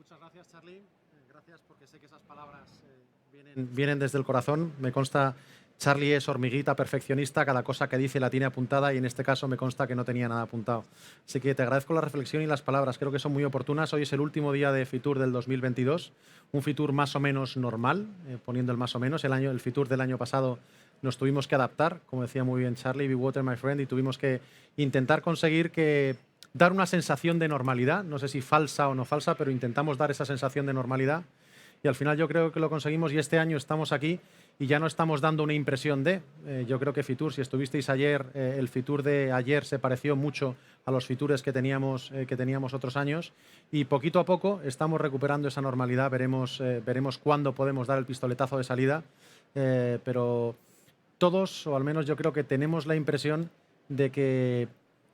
Muchas gracias, Charlie. Gracias porque sé que esas palabras vienen desde el corazón. Me consta, Charlie es hormiguita, perfeccionista, cada cosa que dice la tiene apuntada y en este caso me consta que no tenía nada apuntado. Así que te agradezco la reflexión y las palabras, creo que son muy oportunas. Hoy es el último día de Fitur del 2022, un Fitur más o menos normal, poniendo el más o menos. El Fitur del año pasado nos tuvimos que adaptar, como decía muy bien Charlie, be water my friend, y tuvimos que intentar conseguir dar una sensación de normalidad, no sé si falsa o no falsa, pero intentamos dar esa sensación de normalidad y al final yo creo que lo conseguimos y este año estamos aquí y ya no estamos dando una impresión de. Yo creo que Fitur, si estuvisteis ayer, el Fitur de ayer se pareció mucho a los Fitures que teníamos otros años y poquito a poco estamos recuperando esa normalidad. Veremos cuándo podemos dar el pistoletazo de salida, pero todos, o al menos yo creo que tenemos la impresión de que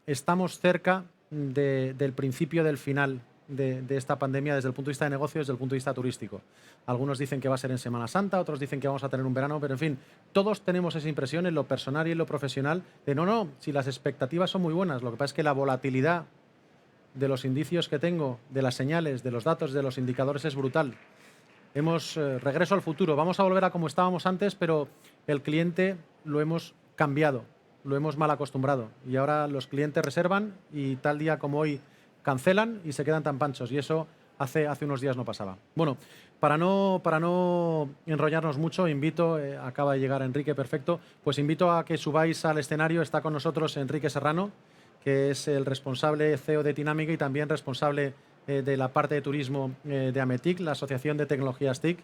estamos cerca del principio del final de esta pandemia desde el punto de vista de negocios, desde el punto de vista turístico. Algunos dicen que va a ser en Semana Santa, otros dicen que vamos a tener un verano, pero en fin, todos tenemos esa impresión en lo personal y en lo profesional de no, si las expectativas son muy buenas, lo que pasa es que la volatilidad de los indicios que tengo, de las señales, de los datos, de los indicadores es brutal. Regreso al futuro, vamos a volver a como estábamos antes, pero el cliente lo hemos cambiado, lo hemos mal acostumbrado y ahora los clientes reservan y tal día como hoy cancelan y se quedan tan panchos y eso hace unos días no pasaba. Bueno, para no enrollarnos mucho, acaba de llegar Enrique, perfecto, pues invito a que subáis al escenario. Está con nosotros Enrique Serrano, que es el responsable CEO de Tinámica y también responsable de la parte de turismo de Ametic, la Asociación de Tecnologías TIC.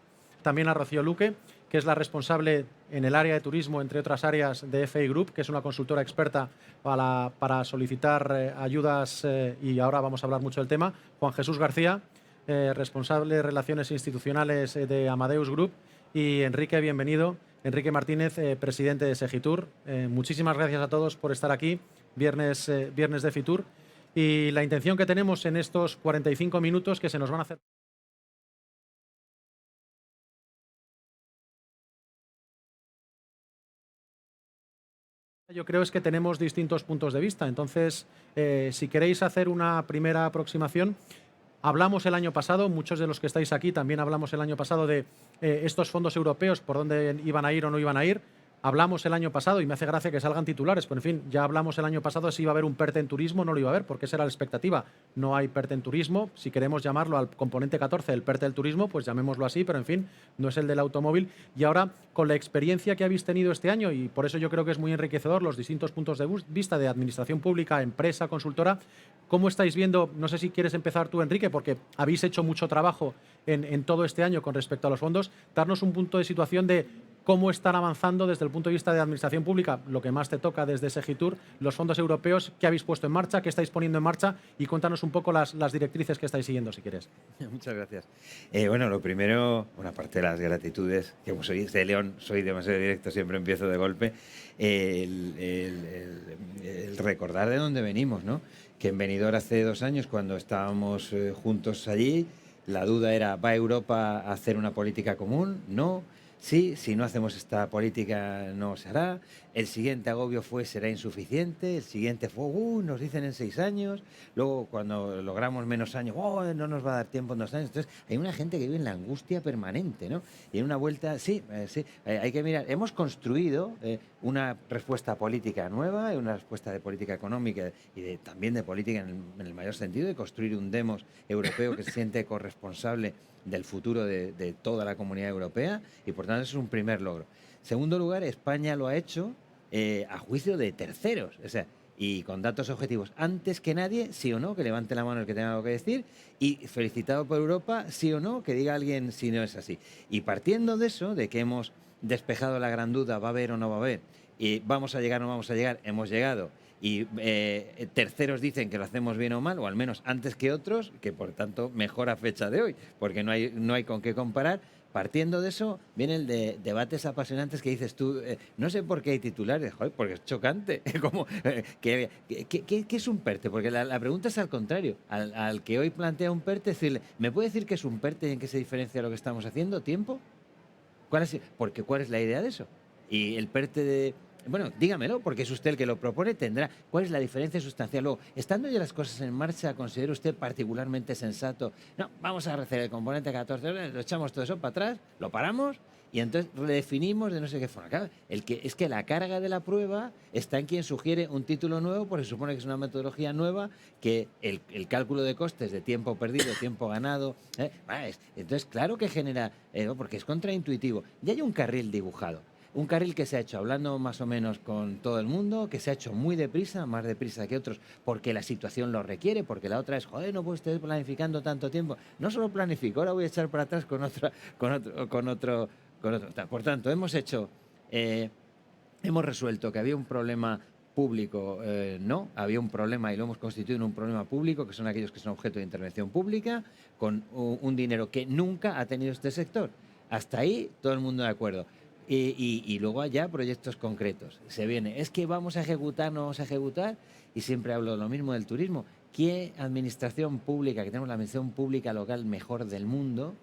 También a Rocío Luque, que es la responsable en el área de turismo, entre otras áreas, de FI Group, que es una consultora experta para solicitar ayudas y ahora vamos a hablar mucho del tema. Juan Jesús García, responsable de Relaciones Institucionales de Amadeus Group. Y Enrique, bienvenido. Enrique Martínez, presidente de Segitur. Muchísimas gracias a todos por estar aquí, viernes de Fitur. Y la intención que tenemos en estos 45 minutos que se nos van a hacer... Yo creo es que tenemos distintos puntos de vista. Entonces, si queréis hacer una primera aproximación, hablamos el año pasado, muchos de los que estáis aquí también hablamos el año pasado de estos fondos europeos, por dónde iban a ir o no iban a ir. Hablamos el año pasado, y me hace gracia que salgan titulares, pero en fin, ya hablamos el año pasado si iba a haber un PERTE en turismo o no lo iba a haber, porque esa era la expectativa. No hay PERTE en turismo, si queremos llamarlo al componente 14 del PERTE del turismo, pues llamémoslo así, pero en fin, no es el del automóvil. Y ahora, con la experiencia que habéis tenido este año, y por eso yo creo que es muy enriquecedor los distintos puntos de vista de administración pública, empresa, consultora, ¿cómo estáis viendo? No sé si quieres empezar tú, Enrique, porque habéis hecho mucho trabajo en todo este año con respecto a los fondos. Darnos un punto de situación de cómo están avanzando desde el punto de vista de administración pública, lo que más te toca desde Segitur, los fondos europeos, qué habéis puesto en marcha, qué estáis poniendo en marcha y cuéntanos un poco las directrices que estáis siguiendo, si quieres. Muchas gracias. Bueno, lo primero, una parte de las gratitudes, que como soy de León, soy demasiado directo, siempre empiezo de golpe, el recordar de dónde venimos, ¿no? Que en Benidorm hace 2 años, cuando estábamos juntos allí, la duda era, ¿va Europa a hacer una política común? No. Sí, si no hacemos esta política no se hará. El siguiente agobio fue, será insuficiente. El siguiente fue, nos dicen en 6 años. Luego, cuando logramos menos años, no nos va a dar tiempo en 2 años. Entonces, hay una gente que vive en la angustia permanente, ¿no? Y en una vuelta, hay que mirar. Hemos construido una respuesta política nueva, una respuesta de política económica y también de política en el mayor sentido, de construir un demos europeo que se siente corresponsable del futuro de toda la comunidad europea y por tanto eso es un primer logro. Segundo lugar, España lo ha hecho a juicio de terceros, o sea, y con datos objetivos. Antes que nadie, sí o no, que levante la mano el que tenga algo que decir, y felicitado por Europa, sí o no, que diga alguien si no es así. Y partiendo de eso, de que hemos despejado la gran duda, va a haber o no va a haber, y vamos a llegar o no vamos a llegar, hemos llegado, y terceros dicen que lo hacemos bien o mal, o al menos antes que otros, que por tanto mejor a fecha de hoy, porque no hay con qué comparar. Partiendo de eso, vienen debates apasionantes que dices tú, no sé por qué hay titulares, joder, porque es chocante. Como, ¿qué es un PERTE? Porque la pregunta es al contrario, al que hoy plantea un PERTE, decirle, ¿me puede decir qué es un PERTE y en qué se diferencia de lo que estamos haciendo? ¿Tiempo? ¿Cuál es la idea de eso? Y el PERTE Bueno, dígamelo, porque es usted el que lo propone, tendrá. ¿Cuál es la diferencia sustancial? Luego, estando ya las cosas en marcha, ¿considera usted particularmente sensato? No, vamos a hacer el componente 14, lo echamos todo eso para atrás, lo paramos y entonces redefinimos de no sé qué forma. Claro, es que la carga de la prueba está en quien sugiere un título nuevo, porque se supone que es una metodología nueva, que el cálculo de costes de tiempo perdido, tiempo ganado, entonces claro que genera, porque es contraintuitivo. Ya hay un carril dibujado. Un carril que se ha hecho hablando más o menos con todo el mundo, que se ha hecho muy deprisa, más deprisa que otros, porque la situación lo requiere, porque la otra es, joder, no puedo estar planificando tanto tiempo. No solo planifico, ahora voy a echar para atrás con otro. Por tanto, hemos resuelto que había un problema público, no, había un problema y lo hemos constituido en un problema público, que son aquellos que son objeto de intervención pública, con un dinero que nunca ha tenido este sector. Hasta ahí todo el mundo de acuerdo. Y luego allá proyectos concretos. Se viene, es que vamos a ejecutar, no vamos a ejecutar, y siempre hablo de lo mismo del turismo. ¿Qué administración pública, que tenemos la administración pública local mejor del mundo,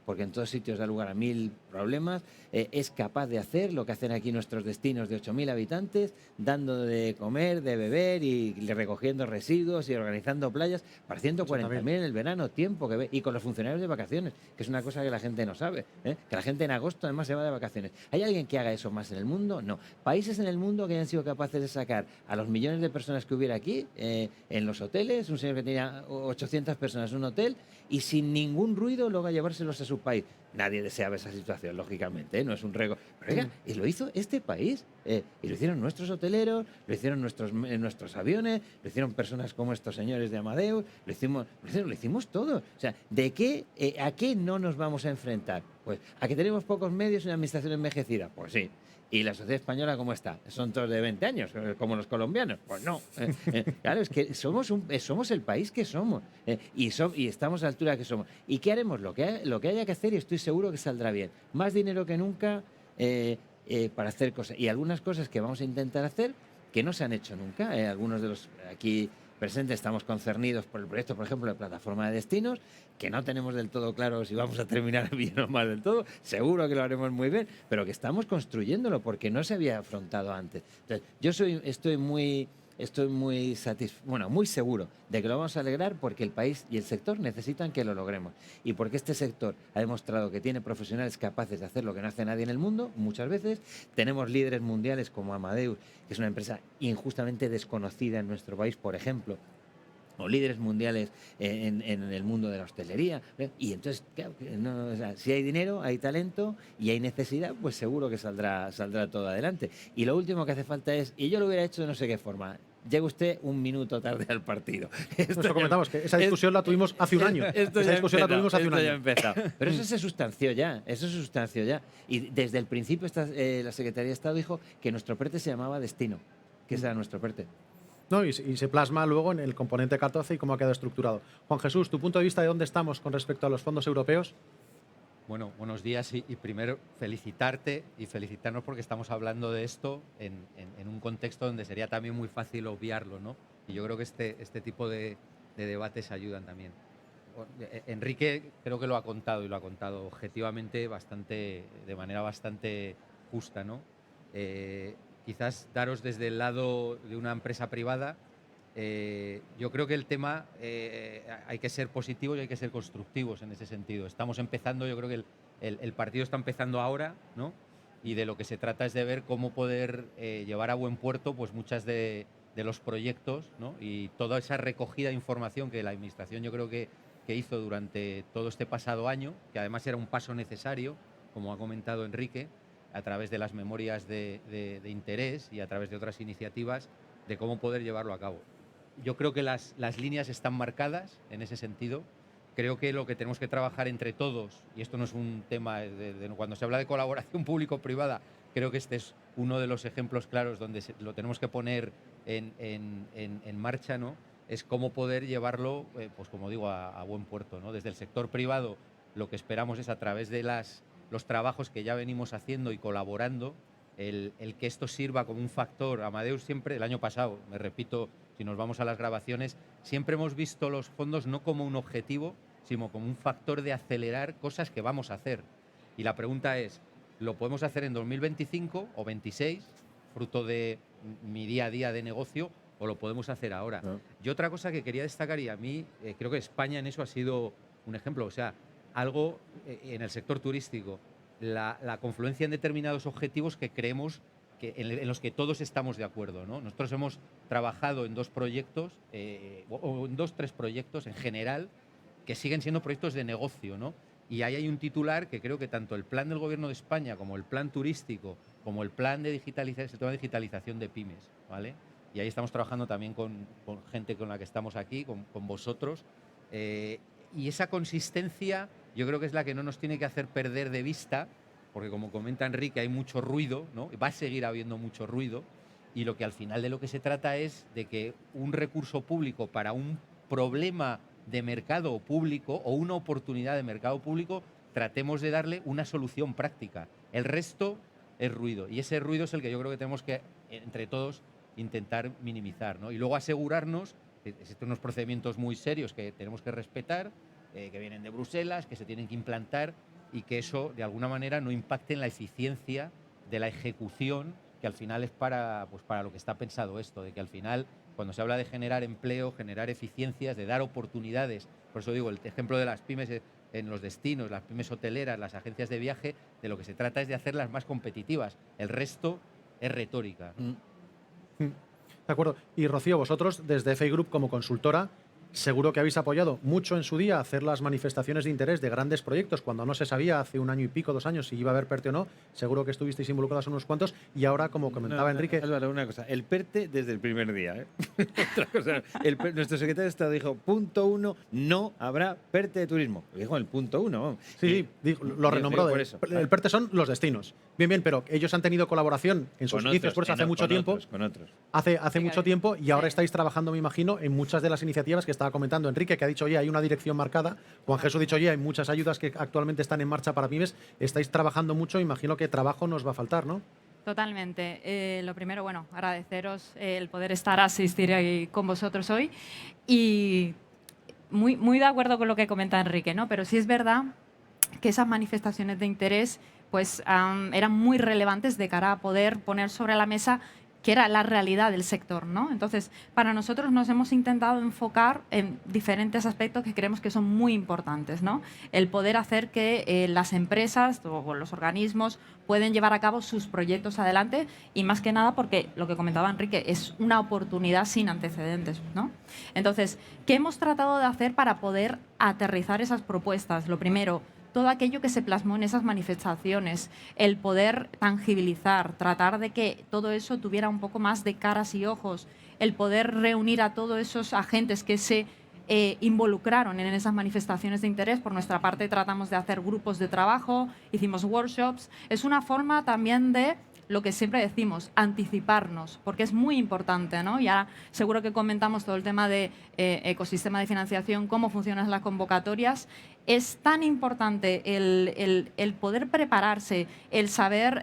porque en todos sitios da lugar a 1000 problemas, es capaz de hacer lo que hacen aquí nuestros destinos de 8000 habitantes, dando de comer, de beber y recogiendo residuos y organizando playas para 140.000 en el verano, tiempo que ve, y con los funcionarios de vacaciones, que es una cosa que la gente no sabe, que la gente en agosto además se va de vacaciones. ¿Hay alguien que haga eso más en el mundo? No. Países en el mundo que hayan sido capaces de sacar a los millones de personas que hubiera aquí en los hoteles, un señor que tenía 800 personas en un hotel y sin ningún ruido luego a llevárselos a su país. Nadie deseaba esa situación, lógicamente, no es un rego. Pero oiga, y lo hizo este país, y lo hicieron nuestros hoteleros, lo hicieron nuestros aviones, lo hicieron personas como estos señores de Amadeus, lo hicimos todo. O sea, ¿a qué no nos vamos a enfrentar? Pues a que tenemos pocos medios y una administración envejecida. Pues sí. ¿Y la sociedad española cómo está? ¿Son todos de 20 años, como los colombianos? Pues no. Claro, es que somos el país que somos, y estamos a la altura que somos. ¿Y qué haremos? Lo que haya que hacer, y estoy seguro que saldrá bien. Más dinero que nunca para hacer cosas. Y algunas cosas que vamos a intentar hacer que no se han hecho nunca. Algunos de los aquí presentes estamos concernidos por el proyecto, por ejemplo, de plataforma de destinos, que no tenemos del todo claro si vamos a terminar bien o mal del todo, seguro que lo haremos muy bien, pero que estamos construyéndolo porque no se había afrontado antes. Entonces, estoy muy muy seguro de que lo vamos a lograr, porque el país y el sector necesitan que lo logremos, y porque este sector ha demostrado que tiene profesionales capaces de hacer lo que no hace nadie en el mundo. Muchas veces tenemos líderes mundiales como Amadeus, que es una empresa injustamente desconocida en nuestro país, por ejemplo, o líderes mundiales en el mundo de la hostelería. Y entonces, claro, o sea, si hay dinero, hay talento y hay necesidad, pues seguro que saldrá todo adelante. Y lo último que hace falta es, y yo lo hubiera hecho de no sé qué forma, llega usted un minuto tarde al partido. Nosotros comentamos que esa discusión la tuvimos hace un año. Esa discusión la tuvimos hace un año. Ya ha empezado. Pero eso se sustanció ya, Y desde el principio la Secretaría de Estado dijo que nuestro PERTE se llamaba Destino, que ese era nuestro PERTE. No, y se plasma luego en el componente 14 y cómo ha quedado estructurado. Juan Jesús, ¿tu punto de vista de dónde estamos con respecto a los fondos europeos? Bueno, buenos días y primero felicitarte y felicitarnos porque estamos hablando de esto en un contexto donde sería también muy fácil obviarlo, ¿no? Y yo creo que este tipo de debates ayudan también. Enrique creo que lo ha contado, y lo ha contado objetivamente de manera bastante justa, ¿no? Quizás daros desde el lado de una empresa privada, yo creo que el tema hay que ser positivos y hay que ser constructivos en ese sentido. Estamos empezando, yo creo que el partido está empezando ahora, ¿no? Y de lo que se trata es de ver cómo poder llevar a buen puerto pues muchas de los proyectos, ¿no? Y toda esa recogida de información que la Administración yo creo que hizo durante todo este pasado año, que además era un paso necesario, como ha comentado Enrique, a través de las memorias de interés y a través de otras iniciativas, de cómo poder llevarlo a cabo. Yo creo que las líneas están marcadas en ese sentido. Creo que lo que tenemos que trabajar entre todos, y esto no es un tema cuando se habla de colaboración público-privada, creo que este es uno de los ejemplos claros donde lo tenemos que poner en marcha, ¿no? Es cómo poder llevarlo, pues como digo, a buen puerto, ¿no? Desde el sector privado lo que esperamos es, a través de los trabajos que ya venimos haciendo y colaborando, el que esto sirva como un factor. Amadeus siempre, el año pasado, me repito, si nos vamos a las grabaciones, siempre hemos visto los fondos no como un objetivo, sino como un factor de acelerar cosas que vamos a hacer. Y la pregunta es, ¿lo podemos hacer en 2025 o 26? fruto de mi día a día de negocio, o lo podemos hacer ahora. No. Y otra cosa que quería destacar, y a mí creo que España en eso ha sido un ejemplo, o sea, algo en el sector turístico, la confluencia en determinados objetivos que creemos que en los que todos estamos de acuerdo, ¿no? Nosotros hemos trabajado en 2 proyectos, o en 2-3 proyectos en general, que siguen siendo proyectos de negocio, ¿no? Y ahí hay un titular que creo que tanto el plan del Gobierno de España como el plan turístico, como el plan de digitalización de pymes, ¿vale? Y ahí estamos trabajando también con gente con la que estamos aquí, con vosotros. Y esa consistencia yo creo que es la que no nos tiene que hacer perder de vista, porque como comenta Enrique, hay mucho ruido, ¿no? Va a seguir habiendo mucho ruido, y lo que al final de lo que se trata es de que un recurso público para un problema de mercado público o una oportunidad de mercado público, tratemos de darle una solución práctica. El resto es ruido, y ese ruido es el que yo creo que tenemos que, entre todos, intentar minimizar, ¿no? Y luego asegurarnos que existen unos procedimientos muy serios que tenemos que respetar, que vienen de Bruselas, que se tienen que implantar, y que eso, de alguna manera, no impacte en la eficiencia de la ejecución, que al final es para lo que está pensado esto, de que al final, cuando se habla de generar empleo, generar eficiencias, de dar oportunidades, por eso digo, el ejemplo de las pymes en los destinos, las pymes hoteleras, las agencias de viaje, de lo que se trata es de hacerlas más competitivas. El resto es retórica. De acuerdo. Y Rocío, vosotros desde FI Group como consultora, seguro que habéis apoyado mucho en su día hacer las manifestaciones de interés de grandes proyectos cuando no se sabía hace 1 año y pico, 2 años, si iba a haber PERTE o no. Seguro que estuvisteis involucrados en unos cuantos, y ahora, como comentaba Enrique... Álvaro, una cosa, el PERTE desde el primer día, ¿eh? Otra cosa, nuestro secretario de Estado dijo, punto 1, no habrá PERTE de turismo. Lo dijo en el punto 1, vamos. Sí, lo renombró. Por eso. El PERTE son los destinos. Bien, pero ellos han tenido colaboración en sus inicios, por eso hace mucho tiempo. Con otros. Hace mucho tiempo, y ahora estáis trabajando, me imagino, en muchas de las iniciativas que estaba comentando Enrique, que ha dicho, oye, hay una dirección marcada. Juan Jesús ha dicho, oye, hay muchas ayudas que actualmente están en marcha para pymes. Estáis trabajando mucho, imagino que trabajo nos va a faltar, ¿no? Totalmente. Lo primero, bueno, agradeceros el poder asistir ahí con vosotros hoy. Y muy de acuerdo con lo que comenta Enrique, ¿no? Pero sí es verdad que esas manifestaciones de interés pues eran muy relevantes de cara a poder poner sobre la mesa que era la realidad del sector, ¿no? Entonces, para nosotros nos hemos intentado enfocar en diferentes aspectos que creemos que son muy importantes, ¿no? El poder hacer que las empresas o los organismos pueden llevar a cabo sus proyectos adelante, y más que nada porque, lo que comentaba Enrique, es una oportunidad sin antecedentes, ¿no? Entonces, ¿qué hemos tratado de hacer para poder aterrizar esas propuestas? Lo primero, todo aquello que se plasmó en esas manifestaciones, el poder tangibilizar, tratar de que todo eso tuviera un poco más de caras y ojos, el poder reunir a todos esos agentes que se involucraron en esas manifestaciones de interés. Por nuestra parte tratamos de hacer grupos de trabajo, hicimos workshops. Es una forma también de lo que siempre decimos, anticiparnos, porque es muy importante, ¿no? Ya seguro que comentamos todo el tema de ecosistema de financiación, cómo funcionan las convocatorias. Es tan importante el poder prepararse, el saber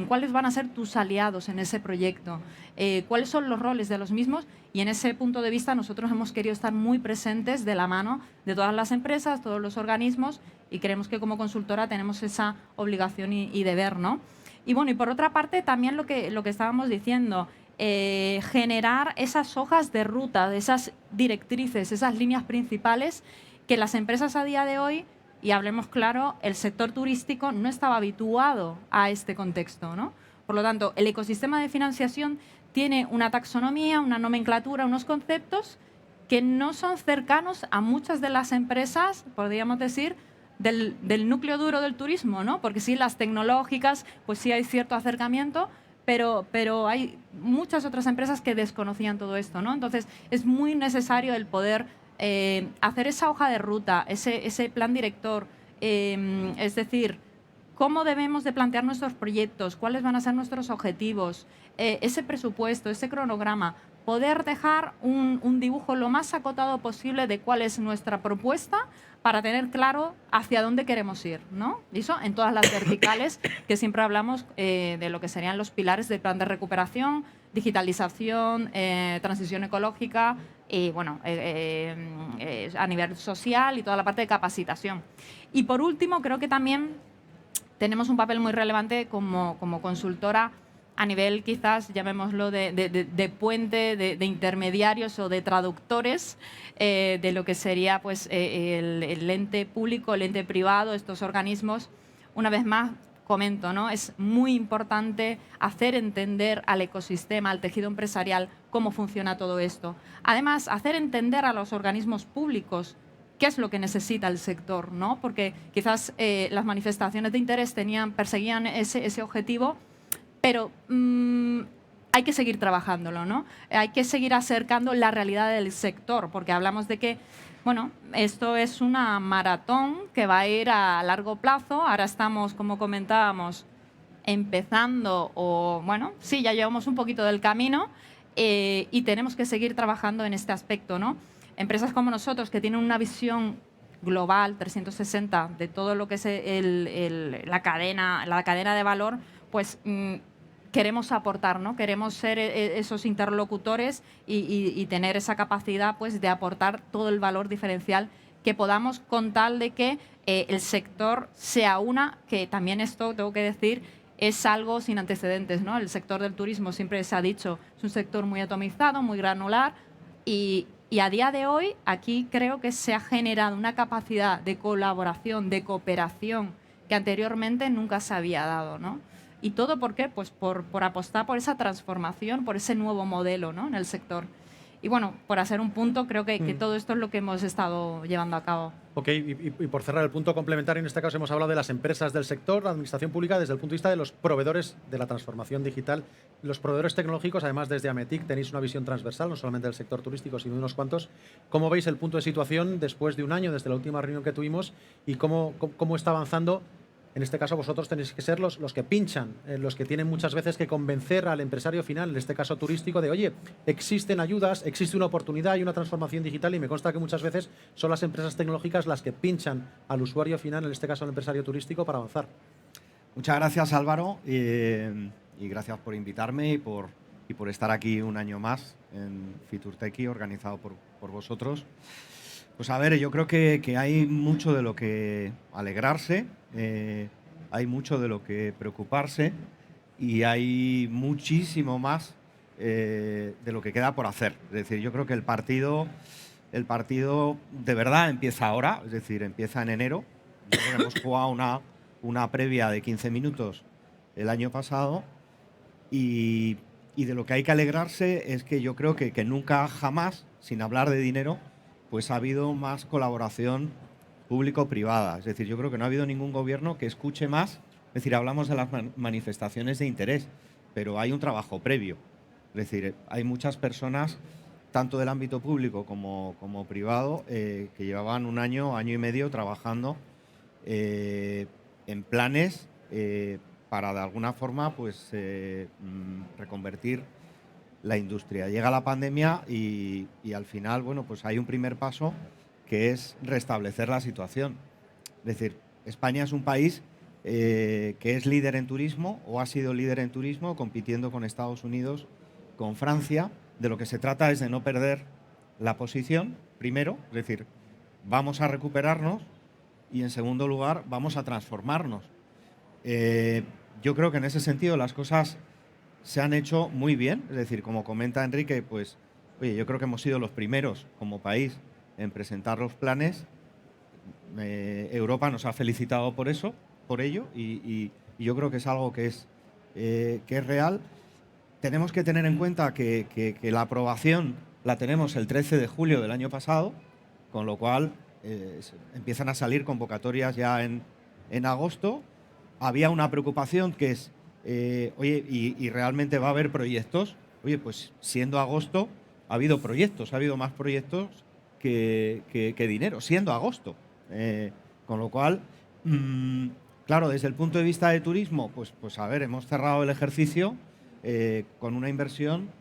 cuáles van a ser tus aliados en ese proyecto, cuáles son los roles de los mismos, y en ese punto de vista nosotros hemos querido estar muy presentes de la mano de todas las empresas, todos los organismos, y creemos que como consultora tenemos esa obligación y deber, ¿no? Y bueno, y por otra parte también lo que estábamos diciendo, generar esas hojas de ruta, esas directrices, esas líneas principales que las empresas a día de hoy, y hablemos claro, el sector turístico no estaba habituado a este contexto, ¿no? Por lo tanto, el ecosistema de financiación tiene una taxonomía, una nomenclatura, unos conceptos que no son cercanos a muchas de las empresas, podríamos decir, del núcleo duro del turismo, ¿no? Porque sí, las tecnológicas, pues sí hay cierto acercamiento, pero hay muchas otras empresas que desconocían todo esto, ¿no? Entonces, es muy necesario el poder hacer esa hoja de ruta, ese plan director, es decir, cómo debemos de plantear nuestros proyectos, cuáles van a ser nuestros objetivos, ese presupuesto, ese cronograma, poder dejar un dibujo lo más acotado posible de cuál es nuestra propuesta para tener claro hacia dónde queremos ir, ¿no? Y eso en todas las verticales que siempre hablamos de lo que serían los pilares del plan de recuperación, digitalización, transición ecológica y, bueno, a nivel social y toda la parte de capacitación. Y por último, creo que también tenemos un papel muy relevante como consultora a nivel quizás, llamémoslo, de puente, de intermediarios o de traductores de lo que sería pues, el ente público, el ente privado, estos organismos. Una vez más, comento, ¿no? Es muy importante hacer entender al ecosistema, al tejido empresarial, cómo funciona todo esto. Además, hacer entender a los organismos públicos qué es lo que necesita el sector, ¿no? Porque quizás las manifestaciones de interés perseguían ese objetivo, pero hay que seguir trabajándolo, ¿no? Hay que seguir acercando la realidad del sector, porque hablamos de que, bueno, esto es una maratón que va a ir a largo plazo. Ahora estamos, como comentábamos, empezando, o bueno, sí, ya llevamos un poquito del camino y tenemos que seguir trabajando en este aspecto, ¿no? Empresas como nosotros, que tienen una visión global, 360, de todo lo que es la cadena de valor, pues queremos aportar, ¿no? Queremos ser esos interlocutores y tener esa capacidad pues, de aportar todo el valor diferencial que podamos, con tal de que el sector sea que también esto, tengo que decir, es algo sin antecedentes, ¿no? El sector del turismo, siempre se ha dicho, es un sector muy atomizado, muy granular, y a día de hoy aquí creo que se ha generado una capacidad de colaboración, de cooperación, que anteriormente nunca se había dado, ¿no? ¿Y todo por qué? Pues por apostar por esa transformación, por ese nuevo modelo, ¿no? En el sector. Y bueno, por hacer un punto, creo que todo esto es lo que hemos estado llevando a cabo. Ok, y por cerrar el punto complementario, en este caso hemos hablado de las empresas del sector, la administración pública, desde el punto de vista de los proveedores de la transformación digital, los proveedores tecnológicos. Además, desde Ametic tenéis una visión transversal, no solamente del sector turístico, sino de unos cuantos. ¿Cómo veis el punto de situación después de un año, desde la última reunión que tuvimos, y cómo está avanzando? En este caso, vosotros tenéis que ser los que pinchan, los que tienen muchas veces que convencer al empresario final, en este caso turístico, de oye, existen ayudas, existe una oportunidad y una transformación digital, y me consta que muchas veces son las empresas tecnológicas las que pinchan al usuario final, en este caso al empresario turístico, para avanzar. Muchas gracias, Álvaro, y gracias por invitarme y por estar aquí un año más en FiturTechie, organizado por vosotros. Pues a ver, yo creo que hay mucho de lo que alegrarse, hay mucho de lo que preocuparse y hay muchísimo más de lo que queda por hacer. Es decir, yo creo que el partido de verdad empieza ahora, es decir, empieza en enero. Yo creo que hemos jugado una previa de 15 minutos el año pasado y de lo que hay que alegrarse es que yo creo que nunca jamás, sin hablar de dinero, pues ha habido más colaboración público-privada. Es decir, yo creo que no ha habido ningún gobierno que escuche más. Es decir, hablamos de las manifestaciones de interés, pero hay un trabajo previo. Es decir, hay muchas personas, tanto del ámbito público como privado, que llevaban un año y medio trabajando en planes para, de alguna forma, pues reconvertir la industria. Llega la pandemia y al final, bueno, pues hay un primer paso que es restablecer la situación. Es decir, España es un país que es líder en turismo o ha sido líder en turismo, compitiendo con Estados Unidos, con Francia. De lo que se trata es de no perder la posición, primero, es decir, vamos a recuperarnos y en segundo lugar vamos a transformarnos. Yo creo que en ese sentido las cosas se han hecho muy bien, es decir, como comenta Enrique, pues, oye, yo creo que hemos sido los primeros como país en presentar los planes. Europa nos ha felicitado por ello, y yo creo que es algo que es real. Tenemos que tener en cuenta que la aprobación la tenemos el 13 de julio del año pasado, con lo cual empiezan a salir convocatorias ya en agosto. Había una preocupación que es, oye, y realmente va a haber proyectos. Oye, pues siendo agosto ha habido proyectos, ha habido más proyectos que dinero, siendo agosto. Con lo cual, claro, desde el punto de vista de turismo, pues a ver, hemos cerrado el ejercicio con una inversión,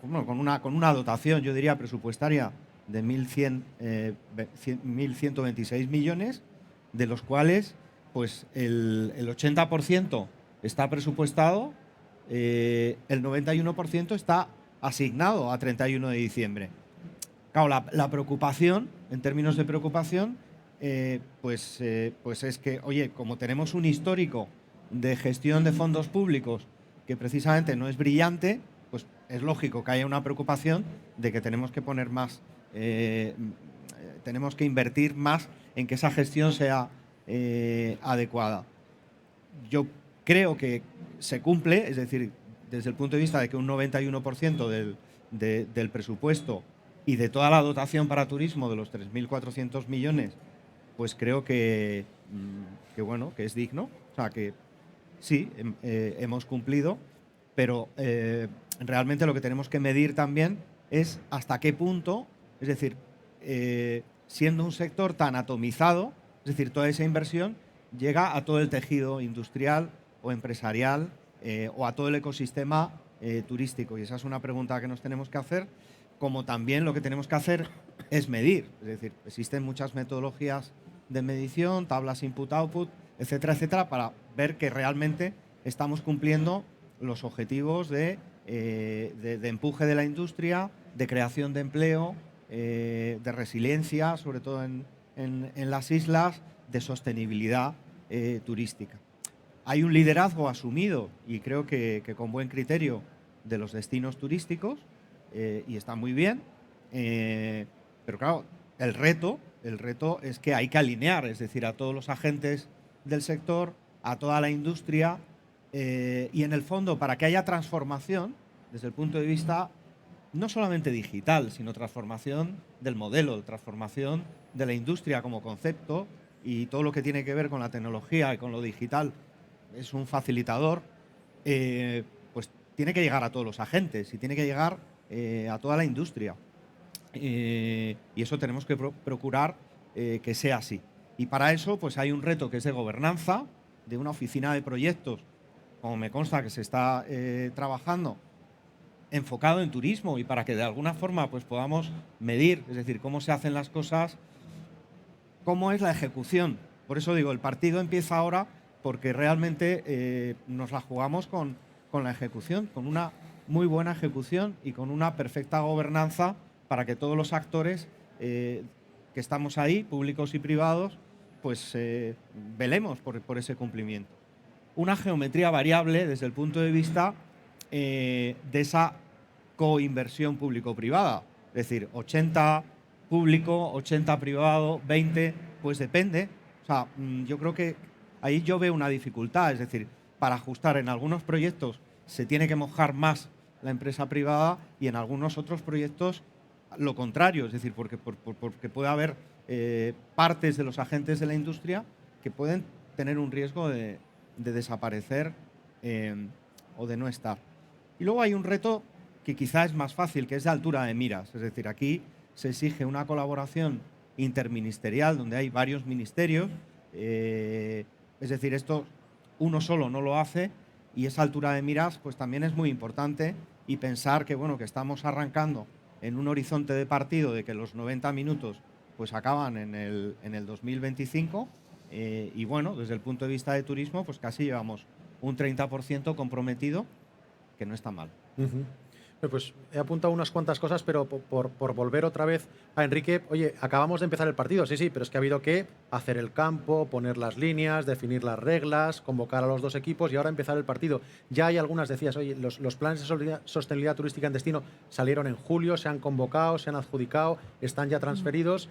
bueno, con una dotación, yo diría, presupuestaria de 1.126 millones, de los cuales pues el 80% está presupuestado, el 91% está asignado a 31 de diciembre. Claro, la preocupación, en términos de preocupación, pues es que, oye, como tenemos un histórico de gestión de fondos públicos que precisamente no es brillante, pues es lógico que haya una preocupación de que tenemos que poner más, tenemos que invertir más en que esa gestión sea adecuada. Yo creo que se cumple, es decir, desde el punto de vista de que un 91% del presupuesto y de toda la dotación para turismo de los 3.400 millones, pues creo que bueno, que es digno. O sea, que sí, hemos cumplido, pero realmente lo que tenemos que medir también es hasta qué punto, es decir, siendo un sector tan atomizado, es decir, toda esa inversión llega a todo el tejido industrial o empresarial o a todo el ecosistema turístico. Y esa es una pregunta que nos tenemos que hacer, como también lo que tenemos que hacer es medir. Es decir, existen muchas metodologías de medición, tablas input-output, etcétera, etcétera, para ver que realmente estamos cumpliendo los objetivos de empuje de la industria, de creación de empleo, de resiliencia, sobre todo en las islas, de sostenibilidad turística. Hay un liderazgo asumido, y creo que con buen criterio, de los destinos turísticos, y está muy bien, pero claro, el reto es que hay que alinear, es decir, a todos los agentes del sector, a toda la industria, y en el fondo, para que haya transformación, desde el punto de vista no solamente digital, sino transformación del modelo, transformación de la industria como concepto, y todo lo que tiene que ver con la tecnología y con lo digital es un facilitador, pues tiene que llegar a todos los agentes y tiene que llegar a toda la industria. Y eso tenemos que procurar que sea así. Y para eso pues hay un reto que es de gobernanza, de una oficina de proyectos, como me consta que se está trabajando, enfocado en turismo, y para que de alguna forma pues podamos medir, es decir, cómo se hacen las cosas, cómo es la ejecución. Por eso digo, el partido empieza ahora, porque realmente nos la jugamos con la ejecución, con una muy buena ejecución y con una perfecta gobernanza, para que todos los actores que estamos ahí, públicos y privados, pues velemos por ese cumplimiento. Una geometría variable desde el punto de vista de esa coinversión público-privada, es decir, 80 público, 80 privado, 20, pues depende. O sea, yo creo que ahí yo veo una dificultad, es decir, para ajustar en algunos proyectos se tiene que mojar más la empresa privada, y en algunos otros proyectos lo contrario, es decir, porque puede haber partes de los agentes de la industria que pueden tener un riesgo de desaparecer o de no estar. Y luego hay un reto que quizá es más fácil, que es de altura de miras, es decir, aquí se exige una colaboración interministerial donde hay varios ministerios, es decir, esto uno solo no lo hace, y esa altura de miras pues también es muy importante, y pensar que, bueno, que estamos arrancando en un horizonte de partido de que los 90 minutos pues acaban en el 2025, y bueno, desde el punto de vista de turismo pues casi llevamos un 30% comprometido, que no está mal. Pues he apuntado unas cuantas cosas, pero por volver otra vez a Enrique, oye, acabamos de empezar el partido, sí, pero es que ha habido que hacer el campo, poner las líneas, definir las reglas, convocar a los dos equipos y ahora empezar el partido. Ya hay algunas, decías, oye, los planes de sostenibilidad turística en destino salieron en julio, se han convocado, se han adjudicado, están ya transferidos.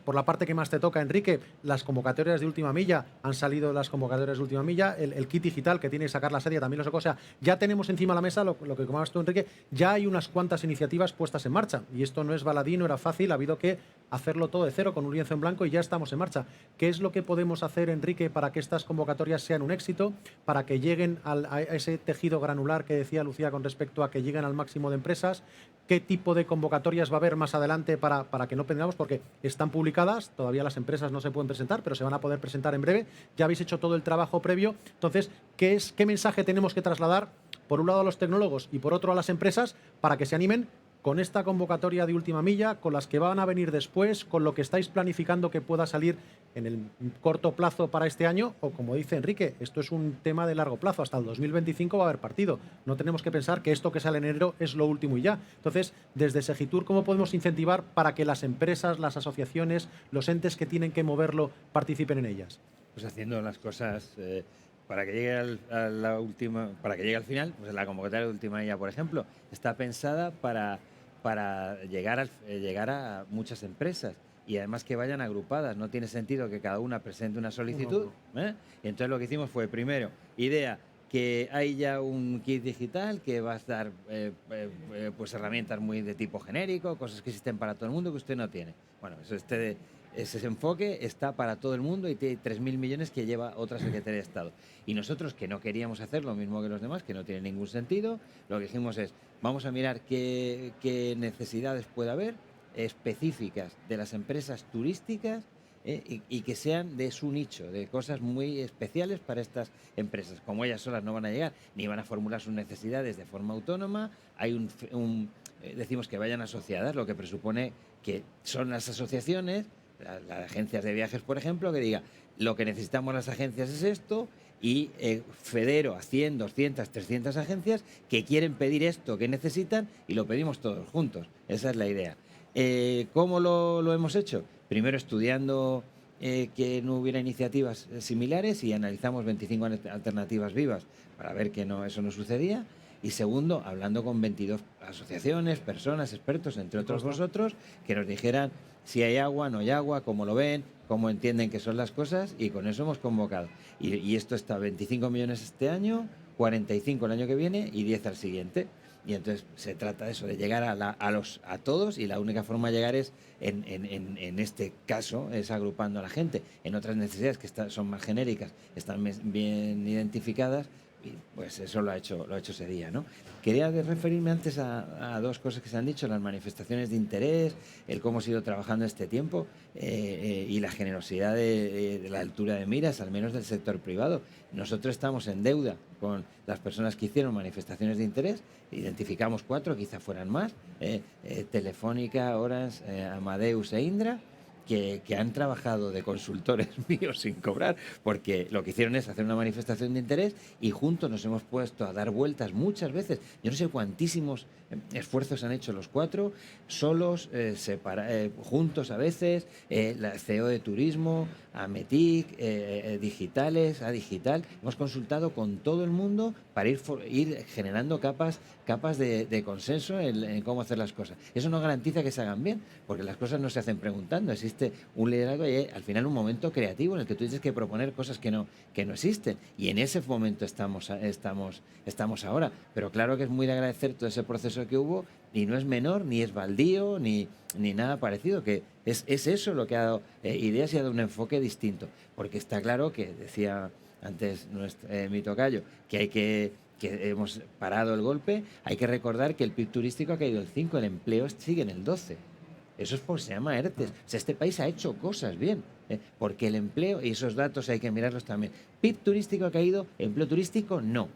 Por la parte que más te toca, Enrique, las convocatorias de última milla, han salido las convocatorias de última milla, el kit digital que tiene que sacar la serie también lo sacó. O sea, ya tenemos encima de la mesa lo que comentabas tú, Enrique, ya hay unas cuantas iniciativas puestas en marcha, y esto no es baladí, no era fácil, ha habido que hacerlo todo de cero con un lienzo en blanco, y ya estamos en marcha. ¿Qué es lo que podemos hacer, Enrique, para que estas convocatorias sean un éxito, para que lleguen a ese tejido granular que decía Lucía con respecto a que lleguen al máximo de empresas? ¿Qué tipo de convocatorias va a haber más adelante para que no perdamos? Porque están publicadas, todavía las empresas no se pueden presentar, pero se van a poder presentar en breve. Ya habéis hecho todo el trabajo previo. Entonces, ¿qué mensaje tenemos que trasladar, por un lado a los tecnólogos y por otro a las empresas, para que se animen con esta convocatoria de última milla, con las que van a venir después, con lo que estáis planificando que pueda salir en el corto plazo para este año? O, como dice Enrique, esto es un tema de largo plazo, hasta el 2025 va a haber partido. No tenemos que pensar que esto que sale en enero es lo último y ya. Entonces, desde Segitur, ¿cómo podemos incentivar para que las empresas, las asociaciones, los entes que tienen que moverlo participen en ellas? Pues haciendo las cosas para que llegue para que llegue al final, pues la convocatoria de última milla, por ejemplo, está pensada para llegar a muchas empresas y además que vayan agrupadas. No tiene sentido que cada una presente una solicitud. Y entonces lo que hicimos fue, primero, idea, que hay ya un kit digital que va a dar pues herramientas muy de tipo genérico, cosas que existen para todo el mundo que usted no tiene. Bueno, ese enfoque está para todo el mundo y tiene 3.000 millones que lleva otra Secretaría de Estado. Y nosotros, que no queríamos hacer lo mismo que los demás, que no tiene ningún sentido, lo que dijimos es, vamos a mirar qué necesidades puede haber específicas de las empresas turísticas, y que sean de su nicho, de cosas muy especiales para estas empresas. Como ellas solas no van a llegar ni van a formular sus necesidades de forma autónoma, hay decimos que vayan asociadas, lo que presupone que son las asociaciones, las agencias de viajes, por ejemplo, que diga, lo que necesitamos las agencias es esto, y federo a 100, 200, 300 agencias que quieren pedir esto que necesitan y lo pedimos todos juntos. Esa es la idea. ¿Cómo lo hemos hecho? Primero estudiando que no hubiera iniciativas similares y analizamos 25 alternativas vivas para ver que eso no sucedía. Y segundo, hablando con 22 asociaciones, personas, expertos, entre otros vosotros, que nos dijeran si hay agua, no hay agua, cómo lo ven, cómo entienden que son las cosas, y con eso hemos convocado. Y esto está 25 millones este año, 45 el año que viene y 10 al siguiente. Y entonces se trata de eso, de llegar a todos, y la única forma de llegar es, en este caso, es agrupando a la gente. En otras necesidades que son más genéricas, están bien identificadas, y pues eso lo ha hecho ese día, ¿no? Quería referirme antes a dos cosas que se han dicho, las manifestaciones de interés, el cómo se ha ido trabajando este tiempo, y la generosidad de la altura de miras, al menos del sector privado. Nosotros estamos en deuda con las personas que hicieron manifestaciones de interés, identificamos 4, quizá fueran más, Telefónica, Orange, Amadeus e Indra, que han trabajado de consultores míos sin cobrar, porque lo que hicieron es hacer una manifestación de interés y juntos nos hemos puesto a dar vueltas muchas veces. Yo no sé cuantísimos esfuerzos han hecho los 4, solos, juntos a veces, la CEO de Turismo, Ametic, Digitales, A Digital. Hemos consultado con todo el mundo para ir generando capas de consenso en cómo hacer las cosas. Eso no garantiza que se hagan bien, porque las cosas no se hacen preguntando. Existe un liderazgo y al final un momento creativo en el que tú tienes que proponer cosas que no existen. Y en ese momento estamos ahora. Pero claro que es muy de agradecer todo ese proceso que hubo, y no es menor, ni es baldío, ni nada parecido, que es eso lo que ha dado ideas y ha dado un enfoque distinto. Porque está claro que, decía antes mi tocayo, que hemos parado el golpe. Hay que recordar que el PIB turístico ha caído el 5, el empleo sigue en el 12. Eso es porque se llama ERTE. O sea, este país ha hecho cosas bien, porque el empleo, y esos datos hay que mirarlos también. PIB turístico ha caído, empleo turístico no.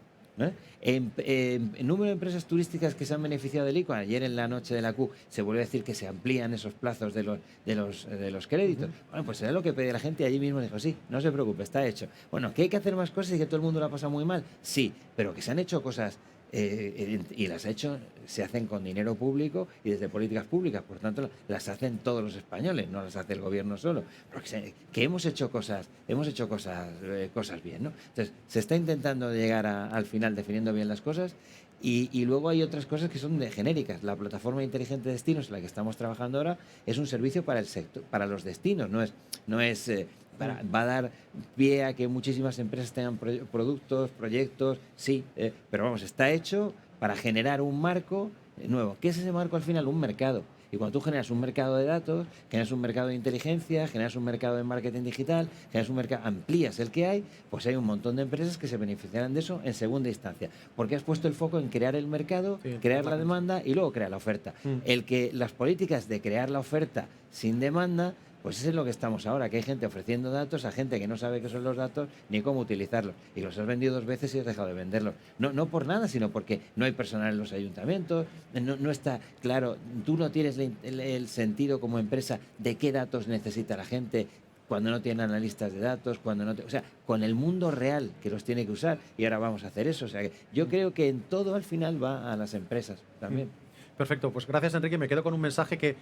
El número de empresas turísticas que se han beneficiado del ICO, ayer en la noche de la Q se volvió a decir que se amplían esos plazos de los créditos. Bueno, pues era lo que pedía la gente, y allí mismo dijo, sí, no se preocupe, está hecho. Bueno, ¿que hay que hacer más cosas y que todo el mundo lo ha pasado muy mal? Sí, pero que se han hecho cosas, y las se hacen con dinero público y desde políticas públicas, por tanto las hacen todos los españoles, no las hace el gobierno solo. Pero que hemos hecho cosas bien, ¿no? Entonces se está intentando llegar al final definiendo bien las cosas, y luego hay otras cosas que son genéricas. La plataforma inteligente de destinos en la que estamos trabajando ahora es un servicio para el sector, para los destinos, va a dar pie a que muchísimas empresas tengan productos, proyectos, sí, pero vamos, está hecho para generar un marco nuevo. ¿Qué es ese marco al final? Un mercado. Y cuando tú generas un mercado de datos, generas un mercado de inteligencia, generas un mercado de marketing digital, generas un mercado, amplías el que hay, pues hay un montón de empresas que se beneficiarán de eso en segunda instancia. Porque has puesto el foco en crear el mercado, crear la demanda y luego crear la oferta. El que las políticas de crear la oferta sin demanda, pues eso es lo que estamos ahora, que hay gente ofreciendo datos a gente que no sabe qué son los datos ni cómo utilizarlos. Y los has vendido 2 veces y has dejado de venderlos. No por nada, sino porque no hay personal en los ayuntamientos, no está claro, tú no tienes el sentido como empresa de qué datos necesita la gente cuando no tiene analistas de datos, o sea, con el mundo real que los tiene que usar, y ahora vamos a hacer eso. O sea, que yo creo que en todo al final va a las empresas también. Perfecto, pues gracias, Enrique. Me quedo con un mensaje que